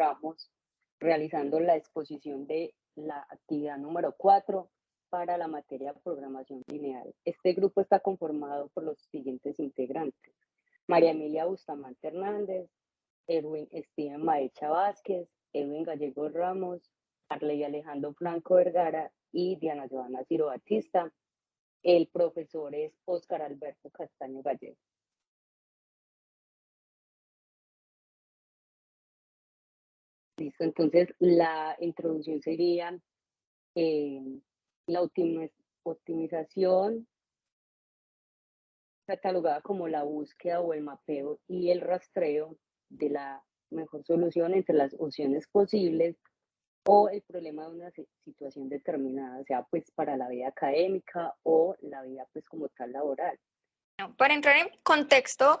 Ramos, realizando la exposición de la actividad número 4 para la materia programación lineal. Este grupo está conformado por los siguientes integrantes: María Emilia Bustamante Hernández, Erwin Steven Maecha Vázquez, Edwin Gallego Ramos, Arley Alejandro Franco Vergara y Diana Joana Ciro Batista. El profesor es Óscar Alberto Castaño Gallego. Listo, entonces la introducción sería la optimización, catalogada como la búsqueda o el mapeo y el rastreo de la mejor solución entre las opciones posibles o el problema de una situación determinada, sea pues para la vida académica o la vida pues como tal laboral. Para entrar en contexto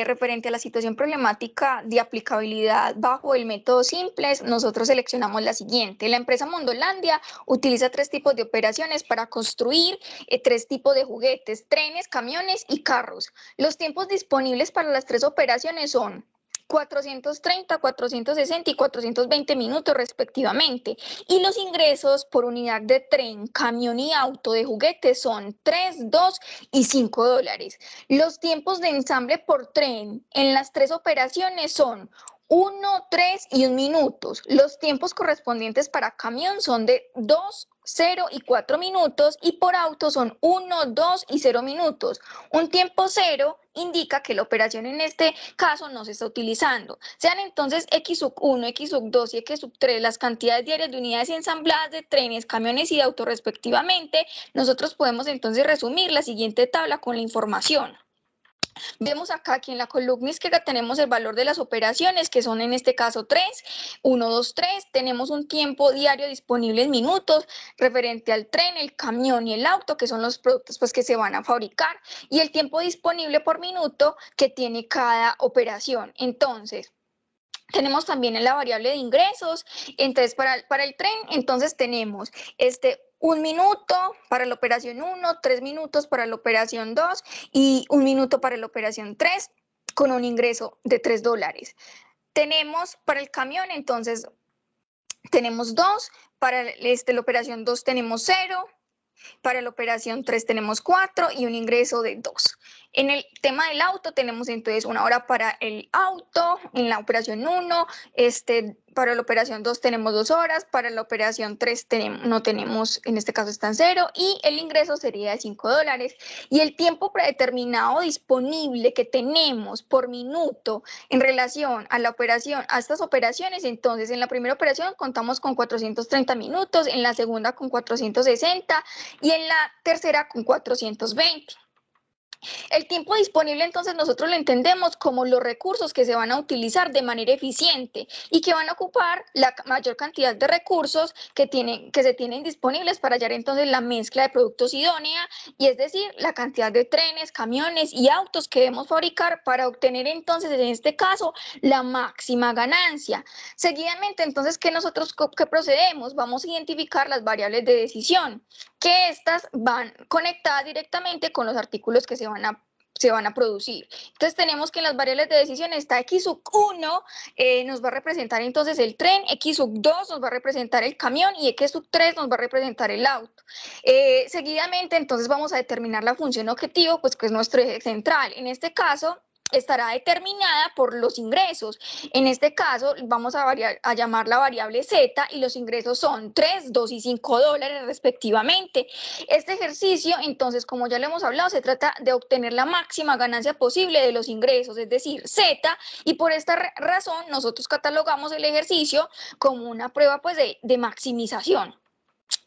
referente a la situación problemática de aplicabilidad bajo el método simples, nosotros seleccionamos la siguiente. La empresa Mondolandia utiliza 3 tipos de operaciones para construir 3 tipos de juguetes: trenes, camiones y carros. Los tiempos disponibles para las 3 operaciones son 430, 460 y 420 minutos respectivamente. Y los ingresos por unidad de tren, camión y auto de juguetes son 3, 2 y 5 dólares. Los tiempos de ensamble por tren en las 3 operaciones son 1, 3 y 1 minutos. Los tiempos correspondientes para camión son de 2, 0 y 4 minutos y por auto son 1, 2 y 0 minutos. Un tiempo 0 indica que la operación en este caso no se está utilizando. Sean entonces X sub 1, X sub 2 y X sub 3 las cantidades diarias de unidades ensambladas de trenes, camiones y de autos respectivamente, nosotros podemos entonces resumir la siguiente tabla con la información. Vemos acá que en la columna izquierda tenemos el valor de las operaciones, que son en este caso 3, 1, 2, 3. Tenemos un tiempo diario disponible en minutos referente al tren, el camión y el auto, que son los productos pues, que se van a fabricar, y el tiempo disponible por minuto que tiene cada operación. Entonces, tenemos también la variable de ingresos. Entonces, para el tren, entonces tenemos 1 minuto para la operación 1, 3 minutos para la operación 2 y 1 minuto para la operación 3, con un ingreso de 3 dólares. Tenemos para el camión, entonces tenemos 2, para la operación 2 tenemos 0, para la operación 3 tenemos 4 y un ingreso de 2. En el tema del auto tenemos entonces 1 hora para el auto, en la operación 1, para la operación 2 tenemos 2 horas, para la operación 3 no tenemos, en este caso está en 0, y el ingreso sería de 5 dólares. Y el tiempo predeterminado disponible que tenemos por minuto en relación a la operación, a estas operaciones, entonces en la primera operación contamos con 430 minutos, en la segunda con 460 y en la tercera con 420. El tiempo disponible entonces nosotros lo entendemos como los recursos que se van a utilizar de manera eficiente y que van a ocupar la mayor cantidad de recursos que se tienen disponibles para hallar entonces la mezcla de productos idónea, y es decir, la cantidad de trenes, camiones y autos que debemos fabricar para obtener entonces en este caso la máxima ganancia. Seguidamente entonces, ¿qué procedemos? Vamos a identificar las variables de decisión, que estas van conectadas directamente con los artículos que se van a producir. Entonces tenemos que en las variables de decisión está X sub 1, nos va a representar entonces el tren, X sub 2 nos va a representar el camión y X sub 3 nos va a representar el auto. Seguidamente entonces vamos a determinar la función objetivo, pues que es nuestro eje central. En este caso estará determinada por los ingresos. En este caso vamos a llamar la variable Z y los ingresos son 3, 2 y 5 dólares respectivamente. Este ejercicio, entonces, como ya lo hemos hablado, se trata de obtener la máxima ganancia posible de los ingresos, es decir, Z, y por esta razón nosotros catalogamos el ejercicio como una prueba pues, de maximización.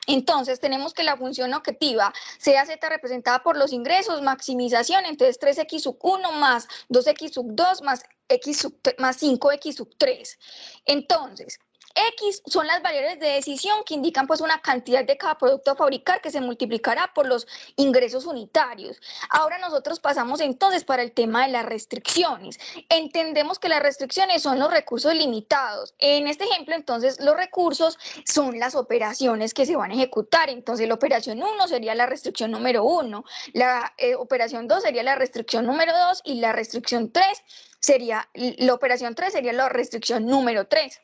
Entonces tenemos que la función objetiva sea Z representada por los ingresos, maximización, entonces 3X sub 1 más 2X sub 2 más 5X sub 3. Entonces, X son las variables de decisión que indican pues una cantidad de cada producto a fabricar que se multiplicará por los ingresos unitarios. Ahora nosotros pasamos entonces para el tema de las restricciones. Entendemos que las restricciones son los recursos limitados. En este ejemplo entonces los recursos son las operaciones que se van a ejecutar. Entonces la operación 1 sería la restricción número 1, la operación 2 sería la restricción número 2 y la restricción 3 sería, la operación 3 sería la restricción número 3.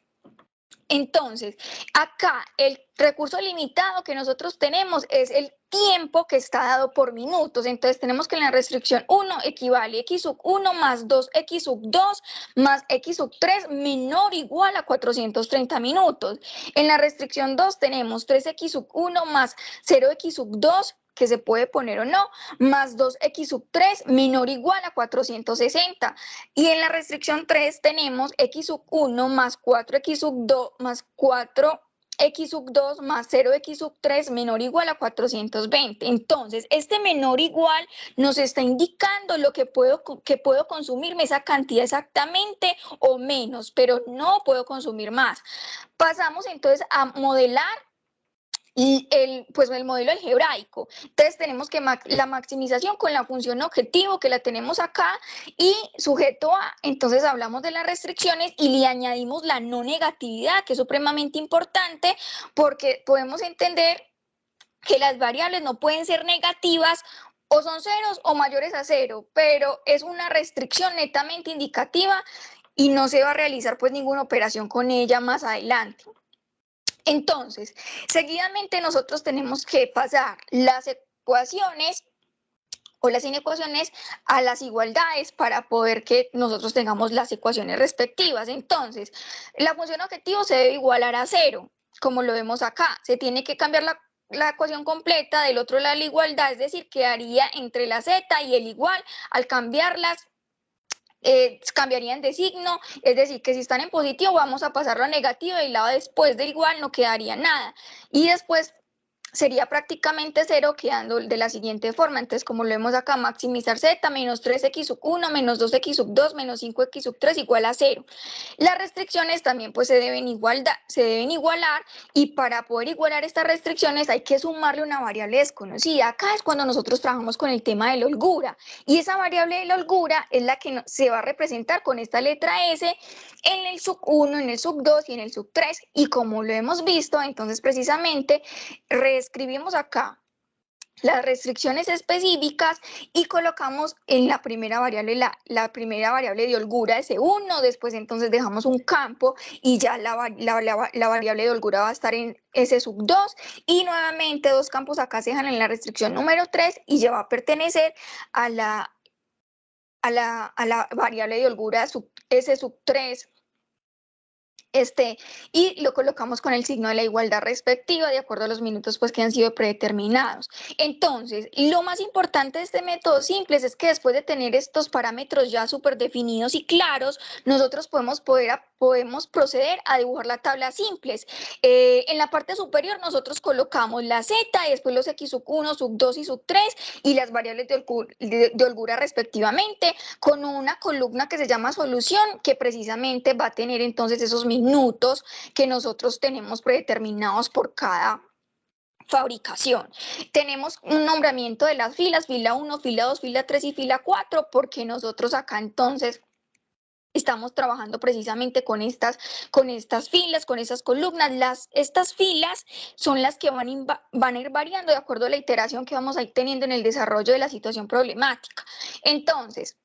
Entonces, acá el recurso limitado que nosotros tenemos es el tiempo que está dado por minutos. Entonces, tenemos que en la restricción 1 equivale x sub 1 más 2x sub 2 más x sub 3 menor o igual a 430 minutos. En la restricción 2 tenemos 3x sub 1 más 0x sub 2, que se puede poner o no, más 2x sub 3 menor o igual a 460. Y en la restricción 3 tenemos x sub 1 más 4x sub 2 más 4x sub 2 más 0x sub 3 menor o igual a 420. Entonces, este menor o igual nos está indicando lo que puedo consumirme esa cantidad exactamente o menos, pero no puedo consumir más. Pasamos entonces a modelar y el modelo algebraico. Entonces tenemos que la maximización con la función objetivo que la tenemos acá y sujeto a, entonces hablamos de las restricciones y le añadimos la no negatividad, que es supremamente importante porque podemos entender que las variables no pueden ser negativas o son ceros o mayores a cero, pero es una restricción netamente indicativa y no se va a realizar pues ninguna operación con ella más adelante. Entonces, seguidamente nosotros tenemos que pasar las ecuaciones o las inecuaciones a las igualdades para poder que nosotros tengamos las ecuaciones respectivas. Entonces, la función objetivo se debe igualar a 0, como lo vemos acá. Se tiene que cambiar la ecuación completa, del otro lado la igualdad, es decir, quedaría entre la z y el igual. Al cambiarlas, cambiarían de signo, es decir, que si están en positivo vamos a pasarlo a negativo y el lado después del igual no quedaría nada. Y después sería prácticamente 0, quedando de la siguiente forma. Entonces, como lo vemos acá, maximizar z menos 3x sub 1 menos 2x sub 2 menos 5x sub 3 igual a 0. Las restricciones también pues se deben igualar y para poder igualar estas restricciones hay que sumarle una variable desconocida. Acá es cuando nosotros trabajamos con el tema de la holgura y esa variable de la holgura es la que se va a representar con esta letra S en el sub 1, en el sub 2 y en el sub 3 y como lo hemos visto, entonces precisamente reescribimos acá las restricciones específicas y colocamos en la primera variable la primera variable de holgura S1, después entonces dejamos un campo y ya la variable de holgura va a estar en S sub 2 y nuevamente dos campos acá se dejan en la restricción número 3 y ya va a pertenecer a la variable de holgura S sub 3 y lo colocamos con el signo de la igualdad respectiva de acuerdo a los minutos pues que han sido predeterminados. Entonces, lo más importante de este método simples es que después de tener estos parámetros ya súper definidos y claros, nosotros podemos proceder a dibujar la tabla simples. En la parte superior nosotros colocamos la z y después los x sub 1, sub 2 y sub 3 y las variables de holgura respectivamente con una columna que se llama solución que precisamente va a tener entonces esos minutos que nosotros tenemos predeterminados por cada fabricación. Tenemos un nombramiento de las filas, fila 1, fila 2, fila 3 y fila 4, porque nosotros acá entonces estamos trabajando precisamente con estas filas, con esas columnas. Estas filas son las que van a ir variando de acuerdo a la iteración que vamos a ir teniendo en el desarrollo de la situación problemática. Entonces,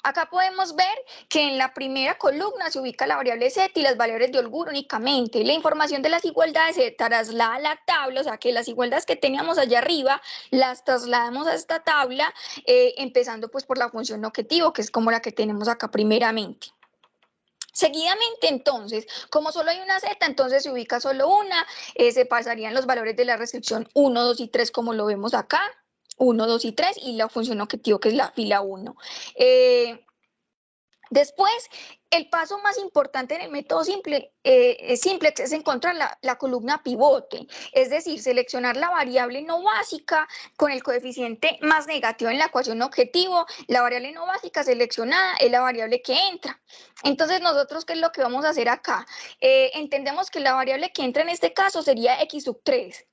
acá podemos ver que en la primera columna se ubica la variable z y las variables de holgura únicamente. La información de las igualdades se traslada a la tabla, o sea que las igualdades que teníamos allá arriba las trasladamos a esta tabla, empezando pues por la función objetivo, que es como la que tenemos acá primeramente. Seguidamente, entonces, como solo hay una z, entonces se ubica solo una, se pasarían los valores de la restricción 1, 2 y 3 como lo vemos acá. 1, 2 y 3 y la función objetivo que es la fila 1. Después, el paso más importante en el método simplex es encontrar la columna pivote, es decir, seleccionar la variable no básica con el coeficiente más negativo en la ecuación objetivo. La variable no básica seleccionada es la variable que entra. Entonces, nosotros, ¿qué es lo que vamos a hacer acá? Entendemos que la variable que entra en este caso sería x sub 3.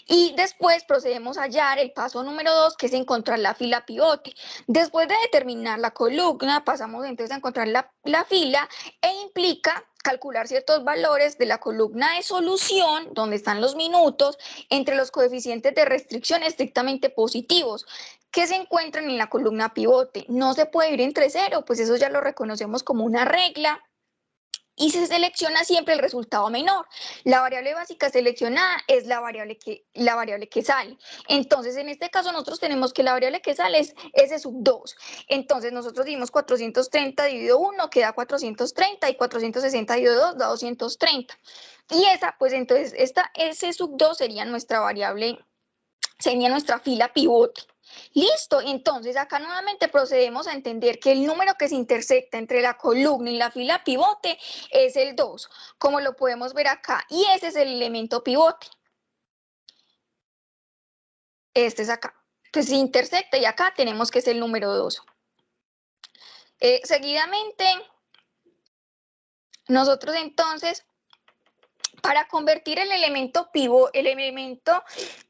Y después procedemos a hallar el paso número 2, que es encontrar la fila pivote. Después de determinar la columna, pasamos entonces a encontrar la fila e implica calcular ciertos valores de la columna de solución, donde están los minutos, entre los coeficientes de restricción estrictamente positivos que se encuentran en la columna pivote. No se puede ir entre 0, pues eso ya lo reconocemos como una regla y se selecciona siempre el resultado menor. La variable básica seleccionada es la variable que sale. Entonces, en este caso, nosotros tenemos que la variable que sale es S sub 2. Entonces, nosotros dimos 430 dividido 1, queda 430, y 460 dividido 2 da 230. Y esa, pues entonces, esta S sub 2 sería nuestra variable, sería nuestra fila pivote. Listo, entonces acá nuevamente procedemos a entender que el número que se intersecta entre la columna y la fila pivote es el 2, como lo podemos ver acá, y ese es el elemento pivote. Este es acá. Entonces se intersecta y acá tenemos que es el número 2. Seguidamente, nosotros entonces, para convertir el elemento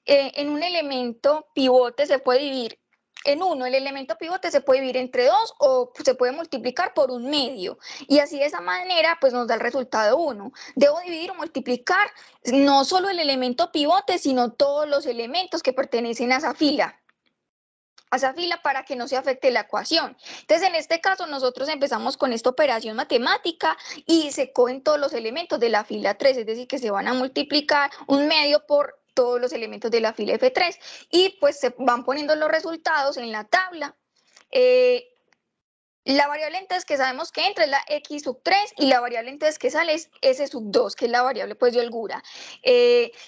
en un elemento pivote se puede dividir en 1. El elemento pivote se puede dividir entre 2 o se puede multiplicar por 1/2. Y así de esa manera pues nos da el resultado 1. Debo dividir o multiplicar no solo el elemento pivote, sino todos los elementos que pertenecen a esa fila para que no se afecte la ecuación. Entonces, en este caso, nosotros empezamos con esta operación matemática y se cogen todos los elementos de la fila 3, es decir, que se van a multiplicar 1/2 por todos los elementos de la fila F3 y pues se van poniendo los resultados en la tabla. La variable entonces que sabemos que entra es la x sub 3 y la variable entonces que sale es s sub 2, que es la variable pues de holgura.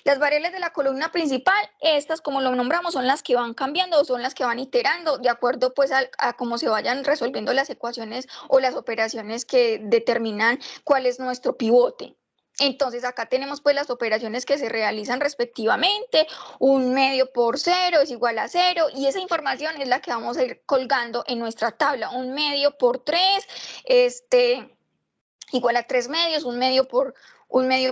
Las variables de la columna principal, estas como lo nombramos, son las que van cambiando o son las que van iterando de acuerdo pues a cómo se vayan resolviendo las ecuaciones o las operaciones que determinan cuál es nuestro pivote. Entonces acá tenemos pues las operaciones que se realizan respectivamente, 1/2 por 0 es igual a 0 y esa información es la que vamos a ir colgando en nuestra tabla, 1/2 por 3 igual a 3/2, 1/2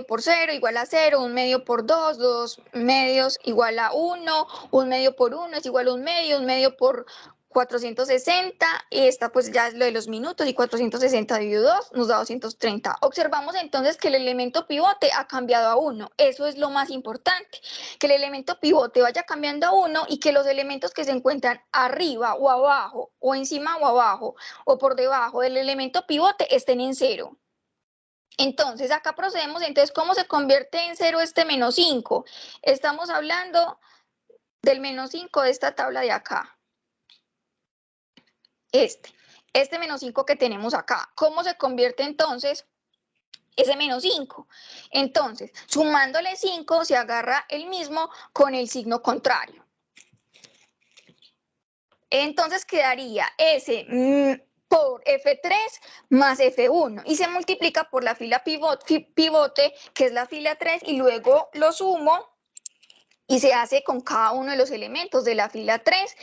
por 0 igual a 0, 1/2 por 2, 2/2 igual a 1, 1/2 por 1 es igual a 1/2, 1/2 por 460, esta pues ya es lo de los minutos y 460 dividido 2 nos da 230. Observamos entonces que el elemento pivote ha cambiado a 1, eso es lo más importante, que el elemento pivote vaya cambiando a 1 y que los elementos que se encuentran arriba o abajo o encima o abajo o por debajo del elemento pivote estén en 0. Entonces, acá procedemos, entonces, ¿cómo se convierte en 0 este menos 5? Estamos hablando del menos 5 de esta tabla de acá. Este menos 5 que tenemos acá. ¿Cómo se convierte entonces ese menos 5? Entonces, sumándole 5 se agarra el mismo con el signo contrario. Entonces quedaría S por F3 más F1 y se multiplica por la fila pivote, que es la fila 3, y luego lo sumo y se hace con cada uno de los elementos de la fila 3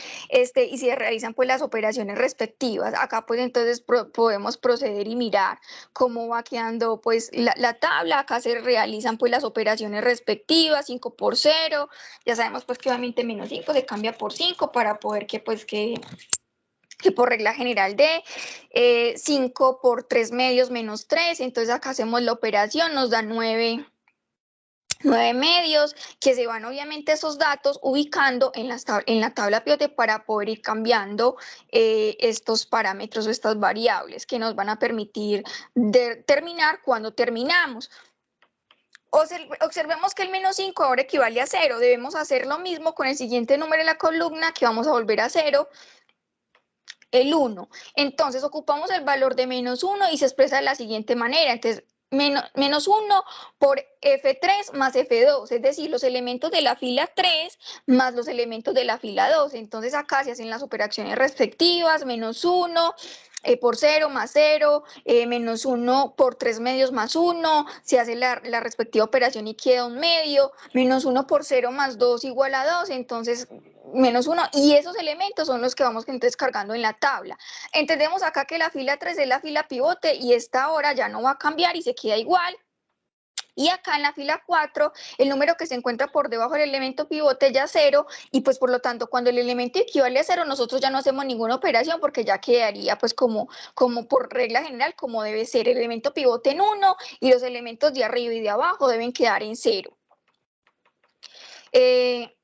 y se realizan pues las operaciones respectivas. Acá pues entonces podemos proceder y mirar cómo va quedando pues la tabla. Acá se realizan pues las operaciones respectivas, 5 por 0, ya sabemos pues que obviamente menos 5 se cambia por 5 para poder que por regla general de 5 por 3/2 menos 3, entonces acá hacemos la operación, nos da 9/2, que se van obviamente esos datos ubicando en la tabla pivote para poder ir cambiando estos parámetros o estas variables que nos van a permitir determinar cuándo terminamos. Observemos que el menos 5 ahora equivale a 0, debemos hacer lo mismo con el siguiente número de la columna que vamos a volver a 0, el 1. Entonces ocupamos el valor de menos 1 y se expresa de la siguiente manera. Entonces, menos 1 por F3 más F2, es decir, los elementos de la fila 3 más los elementos de la fila 2. Entonces acá se hacen las operaciones respectivas, menos 1 por 0 más 0, menos 1 por 3/2 más 1, se hace la respectiva operación y queda 1/2, menos 1 por 0 más 2 igual a 2, entonces menos 1, y esos elementos son los que vamos entonces cargando en la tabla. Entendemos acá que la fila 3 es la fila pivote y esta ahora ya no va a cambiar y se queda igual. Y acá en la fila 4, el número que se encuentra por debajo del elemento pivote ya 0, y pues por lo tanto cuando el elemento equivale a 0, nosotros ya no hacemos ninguna operación porque ya quedaría pues como por regla general como debe ser el elemento pivote en 1 y los elementos de arriba y de abajo deben quedar en 0.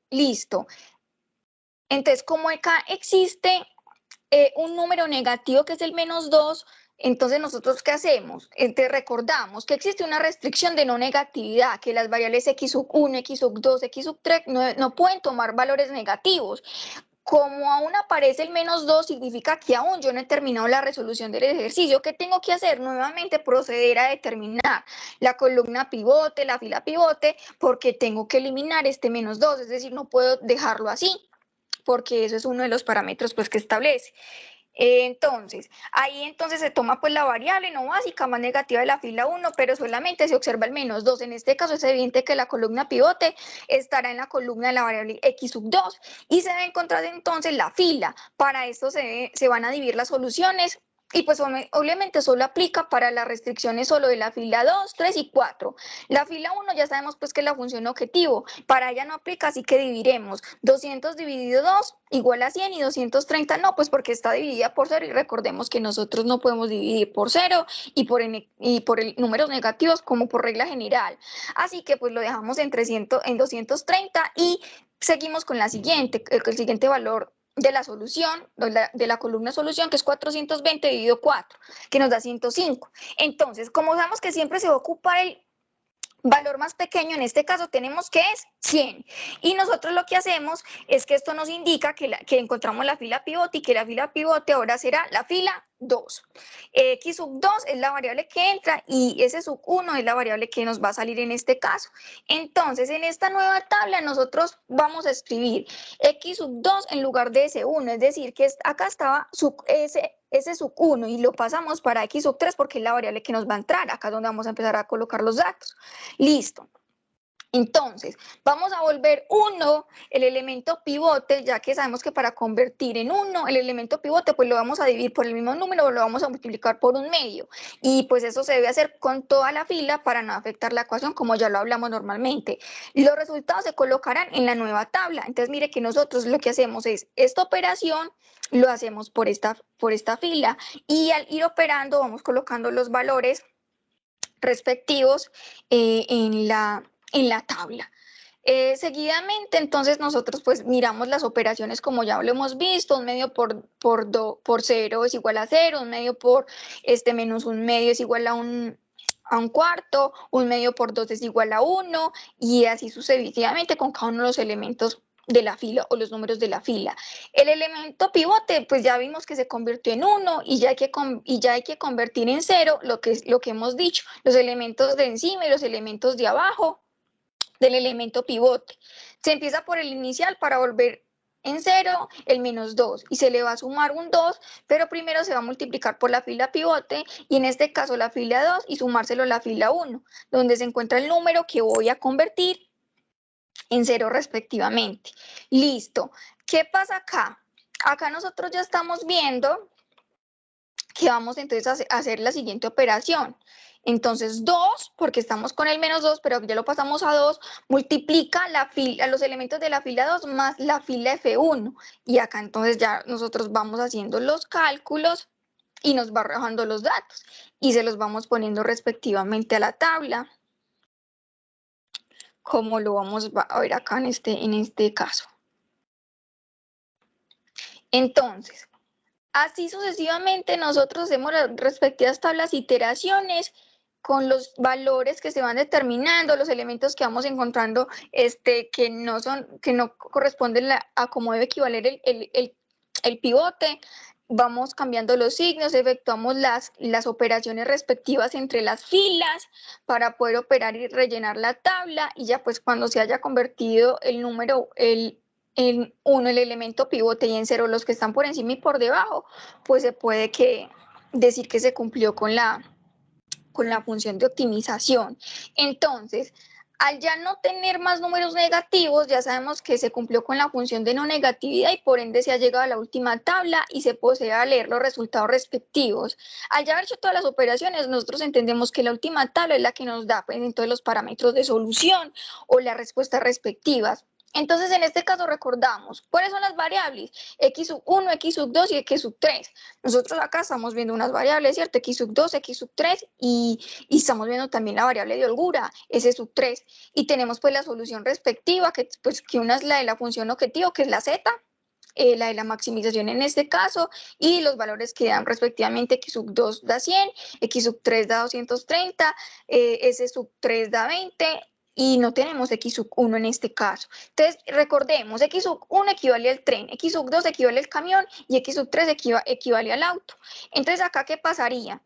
Listo. Entonces, como acá existe un número negativo que es el menos 2, Entonces, ¿nosotros qué hacemos? Te recordamos que existe una restricción de no negatividad, que las variables x sub 1, x sub 2, x sub 3 no pueden tomar valores negativos. Como aún aparece el -2, significa que aún yo no he terminado la resolución del ejercicio. ¿Qué tengo que hacer? Nuevamente proceder a determinar la columna pivote, la fila pivote, porque tengo que eliminar este -2, es decir, no puedo dejarlo así, porque eso es uno de los parámetros pues, que establece. Entonces, ahí entonces se toma pues la variable no básica más negativa de la fila 1, pero solamente se observa el -2. En este caso es evidente que la columna pivote estará en la columna de la variable x sub 2 y se debe encontrar entonces la fila. Para esto se van a dividir las soluciones y pues obviamente solo aplica para las restricciones solo de la fila 2, 3 y 4. La fila 1 ya sabemos pues que es la función objetivo, para ella no aplica, así que dividiremos 200 dividido 2 igual a 100 y 230 no, pues porque está dividida por 0 y recordemos que nosotros no podemos dividir por 0 y por números negativos como por regla general. Así que pues lo dejamos en 230 y seguimos con la siguiente, el siguiente valor de la solución, de la columna solución, que es 420 dividido 4, que nos da 105. Entonces, como sabemos que siempre se va a ocupar el valor más pequeño, en este caso tenemos que es 100. Y nosotros lo que hacemos es que esto nos indica que encontramos la fila pivote y que la fila pivote ahora será la fila 2. X sub 2 es la variable que entra y S sub 1 es la variable que nos va a salir en este caso. Entonces, en esta nueva tabla nosotros vamos a escribir X sub 2 en lugar de S1, es decir, que acá estaba S sub 1 y lo pasamos para X sub 3 porque es la variable que nos va a entrar, acá es donde vamos a empezar a colocar los datos. Listo. Entonces, vamos a volver 1 el elemento pivote, ya que sabemos que para convertir en 1 el elemento pivote, pues lo vamos a dividir por el mismo número o lo vamos a multiplicar por un medio. Y pues eso se debe hacer con toda la fila para no afectar la ecuación, como ya lo hablamos normalmente. Los resultados se colocarán en la nueva tabla. Entonces, mire que nosotros lo que hacemos es esta operación, lo hacemos por esta fila y al ir operando vamos colocando los valores respectivos en la tabla. Seguidamente, entonces, nosotros pues miramos las operaciones como ya lo hemos visto, un medio por 0 es igual a 0, un medio por menos un medio es igual a un cuarto, un medio por 2 es igual a 1 y así sucesivamente con cada uno de los elementos de la fila o los números de la fila. El elemento pivote, pues ya vimos que se convirtió en 1 y ya hay que convertir en 0 lo que hemos dicho, los elementos de encima y los elementos de abajo del elemento pivote. Se empieza por el inicial para volver en 0 el -2 y se le va a sumar un 2, pero primero se va a multiplicar por la fila pivote y en este caso la fila 2 y sumárselo a la fila 1, donde se encuentra el número que voy a convertir en 0 respectivamente. Listo. ¿Qué pasa acá? Acá nosotros ya estamos viendo que vamos entonces a hacer la siguiente operación. Entonces 2, porque estamos con el -2, pero ya lo pasamos a 2, multiplica los elementos de la fila 2 más la fila F1. Y acá entonces ya nosotros vamos haciendo los cálculos y nos va arrojando los datos. Y se los vamos poniendo respectivamente a la tabla, como lo vamos a ver acá en este caso. Entonces, así sucesivamente nosotros hacemos las respectivas tablas iteraciones con los valores que se van determinando, los elementos que vamos encontrando que no corresponden a cómo debe equivaler el pivote. Vamos cambiando los signos, efectuamos las operaciones respectivas entre las filas para poder operar y rellenar la tabla y ya pues cuando se haya convertido el número, en 1 el elemento pivote y en 0 los que están por encima y por debajo, pues se puede decir que se cumplió con la función de optimización. Entonces, al ya no tener más números negativos, ya sabemos que se cumplió con la función de no negatividad y por ende se ha llegado a la última tabla y se procede a leer los resultados respectivos. Al ya haber hecho todas las operaciones, nosotros entendemos que la última tabla es la que nos da pues, entonces los parámetros de solución o las respuestas respectivas. Entonces, en este caso recordamos, ¿cuáles son las variables? X sub 1, X sub 2 y X sub 3. Nosotros acá estamos viendo unas variables, ¿cierto? X sub 2, X sub 3 y estamos viendo también la variable de holgura, S sub 3. Y tenemos pues la solución respectiva, que una es la de la función objetivo, que es la Z, la de la maximización en este caso, y los valores que dan respectivamente x sub 2 da 100, x sub 3 da 230, s sub 3 da 20, y no tenemos x sub 1 en este caso. Entonces, recordemos, x sub 1 equivale al tren, x sub 2 equivale al camión y x sub 3 equivale al auto. Entonces, acá, ¿qué pasaría?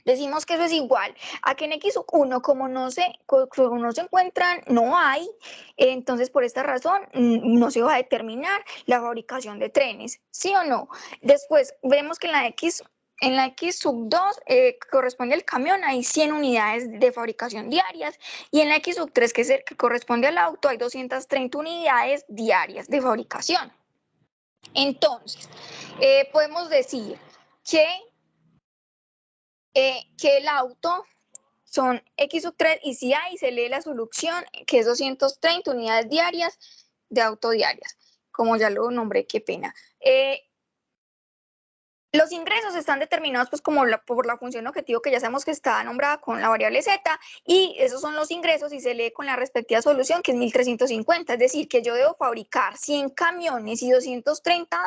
Decimos que eso es igual a que en x1, como no se encuentran, no hay, entonces por esta razón no se va a determinar la fabricación de trenes, ¿sí o no? Después vemos que en la x sub 2 corresponde al camión, hay 100 unidades de fabricación diarias, y en la x sub 3, que corresponde al auto, hay 230 unidades diarias de fabricación. Entonces, podemos decir que el auto son x sub 3, y si hay, se lee la solución, que es 230 unidades diarias de auto diarias, como ya lo nombré, qué pena. Los ingresos están determinados pues como por la función objetivo, que ya sabemos que está nombrada con la variable z, y esos son los ingresos y se lee con la respectiva solución, que es 1350, es decir, que yo debo fabricar 100 camiones y 230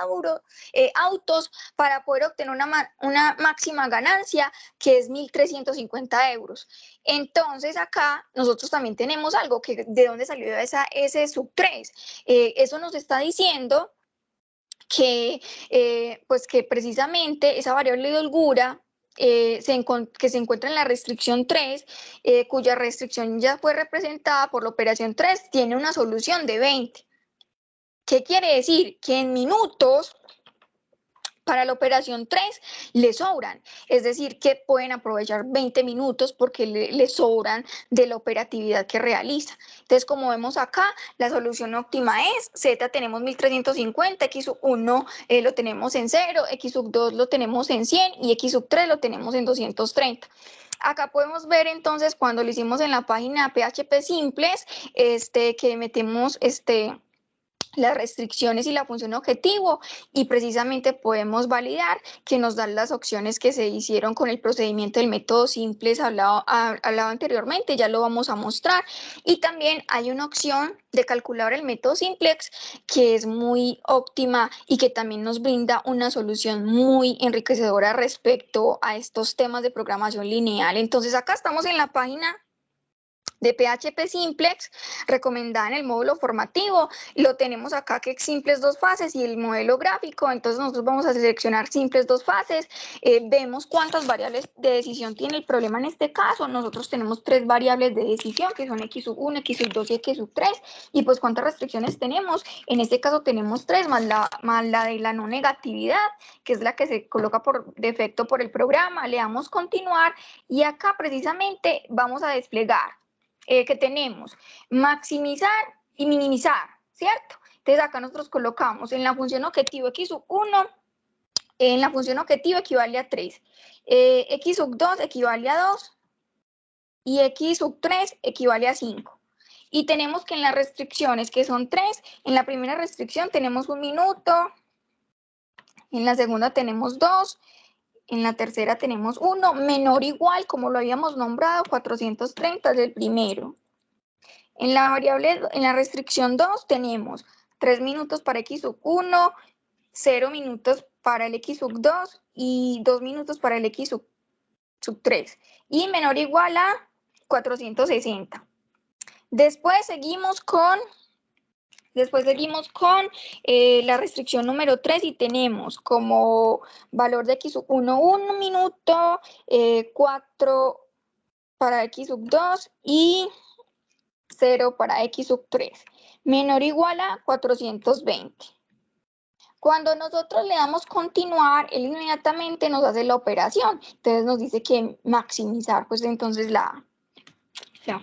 autos para poder obtener una máxima ganancia, que es 1350 euros. Entonces acá nosotros también tenemos algo, que de dónde salió esa S sub 3. Eso nos está diciendo que, pues que precisamente esa variable de holgura que se encuentra en la restricción 3, cuya restricción ya fue representada por la operación 3, tiene una solución de 20. ¿Qué quiere decir? Que en minutos para la operación 3 le sobran, es decir, que pueden aprovechar 20 minutos porque le sobran de la operatividad que realiza. Entonces, como vemos acá, la solución óptima es Z tenemos 1350, x sub 1 lo tenemos en 0, x sub 2 lo tenemos en 100 y x sub 3 lo tenemos en 230. Acá podemos ver entonces cuando lo hicimos en la página PHP Simples, que metemos las restricciones y la función objetivo, y precisamente podemos validar que nos dan las opciones que se hicieron con el procedimiento del método simples hablado anteriormente, ya lo vamos a mostrar. Y también hay una opción de calcular el método simplex que es muy óptima y que también nos brinda una solución muy enriquecedora respecto a estos temas de programación lineal. Entonces acá estamos en la página de PHP Simplex, recomendada en el módulo formativo. Lo tenemos acá, que es simples dos fases, y el modelo gráfico. Entonces nosotros vamos a seleccionar simples dos fases, vemos cuántas variables de decisión tiene el problema en este caso. Nosotros tenemos 3 variables de decisión, que son x sub 1, x sub 2 y x sub 3, y pues cuántas restricciones tenemos. En este caso tenemos 3, más la de la no negatividad, que es la que se coloca por defecto por el programa. Le damos continuar, y acá precisamente vamos a desplegar que tenemos maximizar y minimizar, ¿cierto? Entonces acá nosotros colocamos en la función objetivo x sub 1, en la función objetivo equivale a 3, x sub 2 equivale a 2 y x sub 3 equivale a 5. Y tenemos que en las restricciones, que son 3, en la primera restricción tenemos 1 minuto, en la segunda tenemos 2, en la tercera tenemos 1, menor o igual, como lo habíamos nombrado, 430 es el primero. En la restricción 2 tenemos 3 minutos para x sub 1, 0 minutos para el x sub 2 y 2 minutos para el x sub 3. Y menor o igual a 460. Después seguimos con la restricción número 3, y tenemos como valor de x sub 1, 1 minuto, 4 para x sub 2 y 0 para x sub 3, menor o igual a 420. Cuando nosotros le damos continuar, él inmediatamente nos hace la operación. Entonces nos dice que maximizar, pues entonces la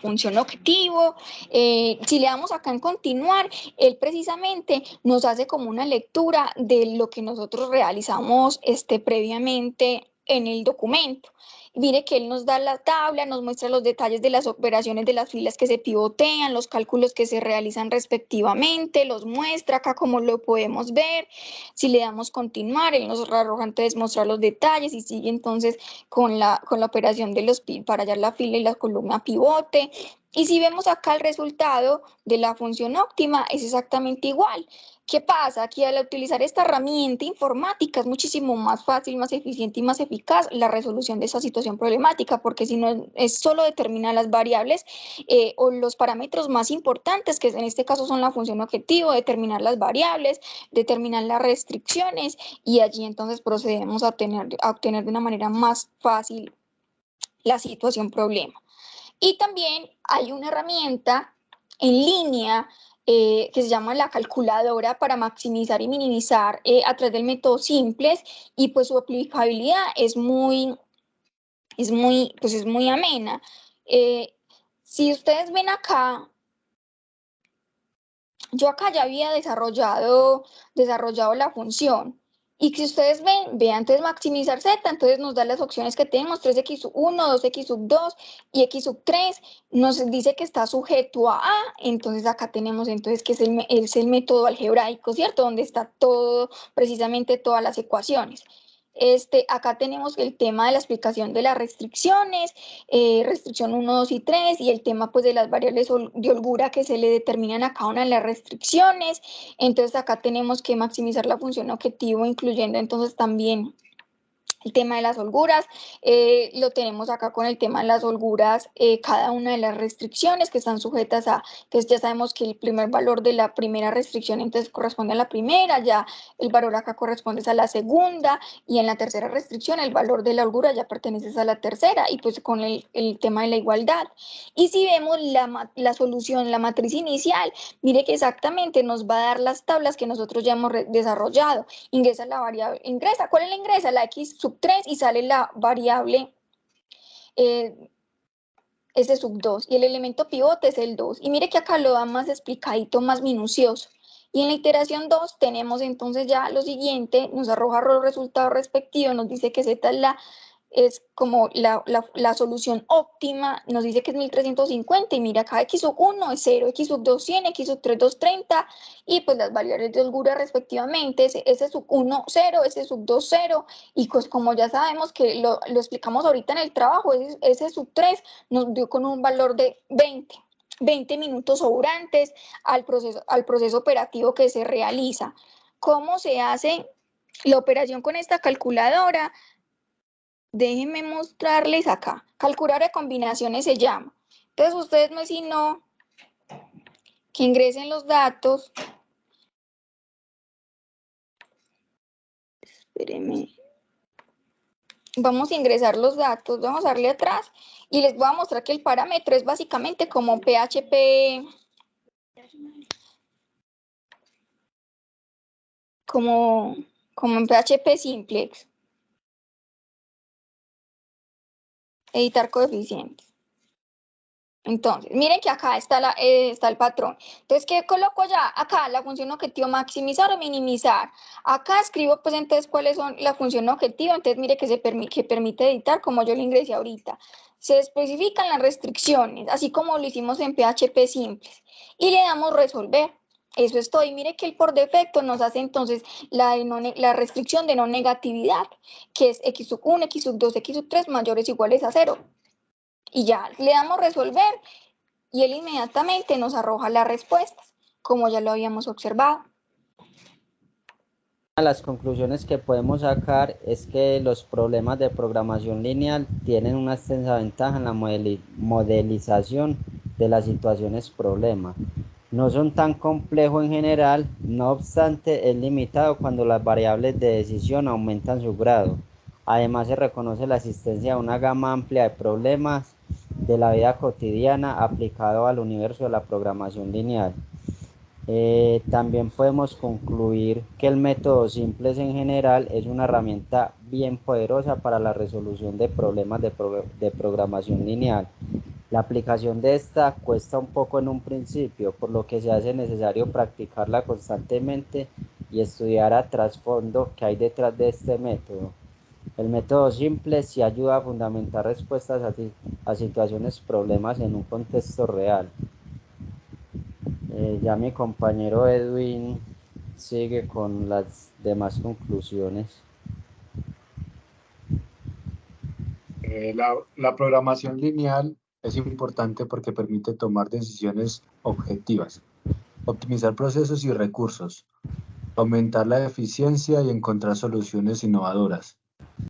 función objetivo. Si le damos acá en continuar, él precisamente nos hace como una lectura de lo que nosotros realizamos previamente en el documento. Mire que él nos da la tabla, nos muestra los detalles de las operaciones de las filas que se pivotean, los cálculos que se realizan respectivamente, los muestra acá como lo podemos ver. Si le damos continuar, él nos arroja entonces mostrar los detalles, y sigue entonces con la operación de para hallar la fila y la columna pivote. Y si vemos acá el resultado de la función óptima es exactamente igual. ¿Qué pasa? Que al utilizar esta herramienta informática es muchísimo más fácil, más eficiente y más eficaz la resolución de esa situación problemática, porque si no es solo determinar las variables o los parámetros más importantes, que en este caso son la función objetivo, determinar las variables, determinar las restricciones y allí entonces procedemos a obtener de una manera más fácil la situación problema. Y también hay una herramienta en línea que se llama la calculadora para maximizar y minimizar a través del método simples y pues su aplicabilidad es muy amena. Si ustedes ven acá, yo acá ya había desarrollado la función. Y si ustedes vean, entonces maximizar z, entonces nos da las opciones que tenemos, 3x sub 1, 2x sub 2 y x sub 3, nos dice que está sujeto a A, entonces acá tenemos entonces que es el método algebraico, ¿cierto? Donde está todo, precisamente todas las ecuaciones. Acá tenemos el tema de la explicación de las restricciones, restricción 1, 2 y 3, y el tema pues de las variables de holgura que se le determinan a cada una de las restricciones. Entonces acá tenemos que maximizar la función objetivo, incluyendo entonces también el tema de las holguras, lo tenemos acá con el tema de las holguras, cada una de las restricciones que están sujetas a, entonces ya sabemos que el primer valor de la primera restricción entonces corresponde a la primera, ya el valor acá corresponde a la segunda, y en la tercera restricción el valor de la holgura ya pertenece a la tercera, y pues con el tema de la igualdad. Y si vemos la solución, la matriz inicial, mire que exactamente nos va a dar las tablas que nosotros ya hemos desarrollado. Ingresa la variable, ¿cuál es la ingresa? La x sub 3 y sale la variable S sub 2 y el elemento pivote es el 2. Y mire que acá lo da más explicadito, más minucioso. Y en la iteración 2 tenemos entonces ya lo siguiente, nos arroja los resultados respectivos, nos dice que Z es como la solución óptima, nos dice que es 1350 y mira acá x sub 1 es 0, x sub 2 100, x sub 3 230 y pues las variables de holgura respectivamente, S sub 1 0, S sub 2 0 y pues como ya sabemos que lo explicamos ahorita en el trabajo, S sub 3 nos dio con un valor de 20 minutos sobrantes al proceso operativo que se realiza. ¿Cómo se hace la operación con esta calculadora? Déjenme mostrarles acá. Calculadora de combinaciones se llama. Entonces ustedes no es sino que ingresen los datos. Espérenme. Vamos a ingresar los datos, vamos a darle atrás y les voy a mostrar que el parámetro es básicamente como PHP, como en PHP simplex. Editar coeficientes. Entonces, miren que acá está el patrón. Entonces, ¿qué coloco ya? Acá la función objetivo maximizar o minimizar. Acá escribo, pues, entonces, cuáles son la función objetivo. Entonces, mire que que permite editar, como yo lo ingresé ahorita. Se especifican las restricciones, así como lo hicimos en PHP simples. Y le damos resolver. Eso es todo. Y mire que el por defecto nos hace entonces la restricción de no negatividad, que es x sub 1, x sub 2, x sub 3 mayores o iguales a 0. Y ya le damos resolver y él inmediatamente nos arroja las respuestas, como ya lo habíamos observado. Las conclusiones que podemos sacar es que los problemas de programación lineal tienen una extensa ventaja en la modelización de las situaciones problema. No son tan complejos en general, no obstante es limitado cuando las variables de decisión aumentan su grado. Además se reconoce la existencia de una gama amplia de problemas de la vida cotidiana aplicado al universo de la programación lineal. También podemos concluir que el método simples en general es una herramienta bien poderosa para la resolución de problemas de programación lineal. La aplicación de esta cuesta un poco en un principio, por lo que se hace necesario practicarla constantemente y estudiar a trasfondo qué hay detrás de este método. El método simple sí ayuda a fundamentar respuestas a situaciones problemas en un contexto real. Ya mi compañero Edwin sigue con las demás conclusiones. La programación lineal Es importante porque permite tomar decisiones objetivas, optimizar procesos y recursos, aumentar la eficiencia y encontrar soluciones innovadoras.